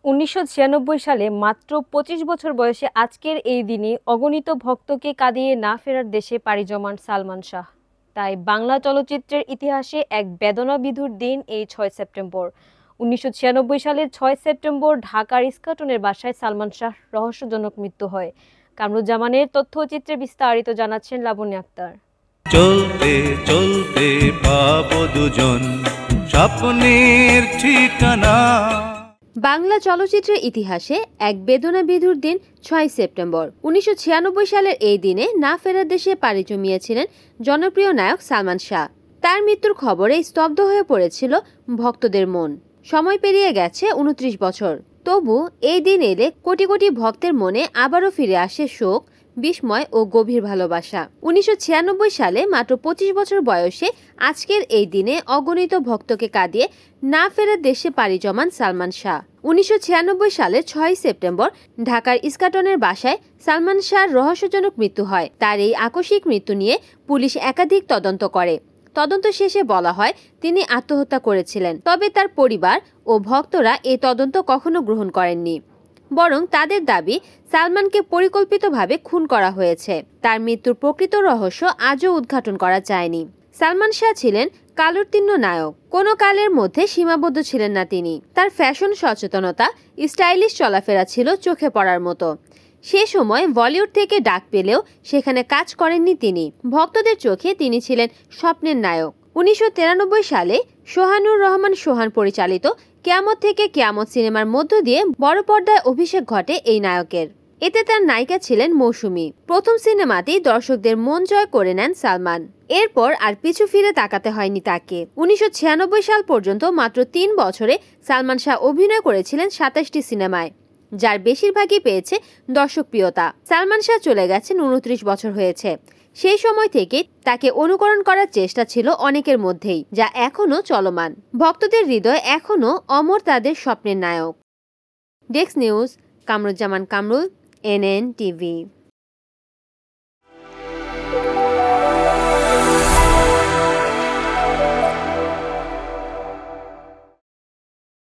১৯৯৬ সালে মাত্র ২৫ বছর বয়সে আজকের এই দিনে অগণিত ভক্তকে কাঁদিয়ে না ফেরার দেশে পাড়ি জমান সালমান শাহ। তাই বাংলা চলচ্চিত্রের ইতিহাসে এক বেদনাবিধুর দিন এই ৬ সেপ্টেম্বর। ১৯৯৬ সালের ৬ সেপ্টেম্বর ঢাকার ইস্কাটনের বাসায় সালমান শাহ রহস্যজনক মৃত্যু হয়। কামরুজ্জামানের তথ্যচিত্রে বিস্তারিত জানাচ্ছেন লাবণী আক্তার। চলতে চলতে পাবো দুজন স্বপ্নের ঠিকানা। বাংলা চলচ্চিত্রের ইতিহাসে এক বেদনাবিধুর দিন ৬ সেপ্টেম্বর। ১৯৯৬ সালের এই দিনে না ফেরার দেশে পাড়ি জমিয়েছিলেন জনপ্রিয় নায়ক সালমান শাহ। তার মৃত্যুর খবরে স্তব্ধ হয়ে পড়েছিল ভক্তদের মন। সময় পেরিয়ে গেছে ২৯ বছর, তবু এই দিন এলে কোটি কোটি ভক্তের মনে আবারও ফিরে আসে শোক, বিস্ময় ও গভীর ভালোবাসা। ১৯৯৬ সালে মাত্র ২৫ বছর বয়সে আজকের এই দিনে অগণিত ভক্তকে কাঁদিয়ে না ফেরার দেশে পাড়ি জমান সালমান শাহ। ১৯৯৬ সালের ৬ সেপ্টেম্বর ঢাকার ইস্কাটনের বাসায় সালমান শাহর রহস্যজনক মৃত্যু হয়। তার এই আকস্মিক মৃত্যু নিয়ে পুলিশ একাধিক তদন্ত করে। তদন্ত শেষে বলা হয় তিনি আত্মহত্যা করেছিলেন। তবে তার পরিবার ও ভক্তরা এই তদন্ত কখনো গ্রহণ করেননি, বরং তাদের দাবি সালমানকে পরিকল্পিতভাবে খুন করা হয়েছে। তার মৃত্যুর প্রকৃত রহস্য আজও উদ্ঘাটন করা যায়নি। সালমান শাহ ছিলেন কালোত্তীর্ণ নায়ক। কোনো কালের মধ্যে সীমাবদ্ধ ছিলেন না তিনি। তার ফ্যাশন সচেতনতা, স্টাইলিশ চলাফেরা ছিল চোখে পড়ার মতো। সে সময় বলিউড থেকে ডাক পেলেও সেখানে কাজ করেননি তিনি। ভক্তদের চোখে তিনি ছিলেন স্বপ্নের নায়ক। ১৯৯৩ সালে সোহানুর রহমান সোহান পরিচালিত কিয়ামত থেকে কিয়ামত সিনেমার মধ্য দিয়ে বড় পর্দায় অভিষেক ঘটে এই নায়কের। এতে তার নায়িকা ছিলেন মৌসুমী। প্রথম সিনেমাতেই দর্শকদের মন জয় করে নেন সালমান। এরপর আর পিছু ফিরে তাকাতে হয়নি তাকে। ১৯৯৬ সাল পর্যন্ত মাত্র ৩ বছরে সালমান শাহ অভিনয় করেছিলেন ২৭টি সিনেমায়, যার বেশিরভাগই পেয়েছে দর্শকপ্রিয়তা। সালমান শাহ চলে গেছেন ২৯ বছর হয়েছে। সেই সময় থেকে তাকে অনুকরণ করার চেষ্টা ছিল অনেকের মধ্যেই, যা এখনো চলমান। ভক্তদের হৃদয় এখনো অমর তাদের স্বপ্নের নায়ক। Desk news, Kamruzzaman Kamrul, NN TV।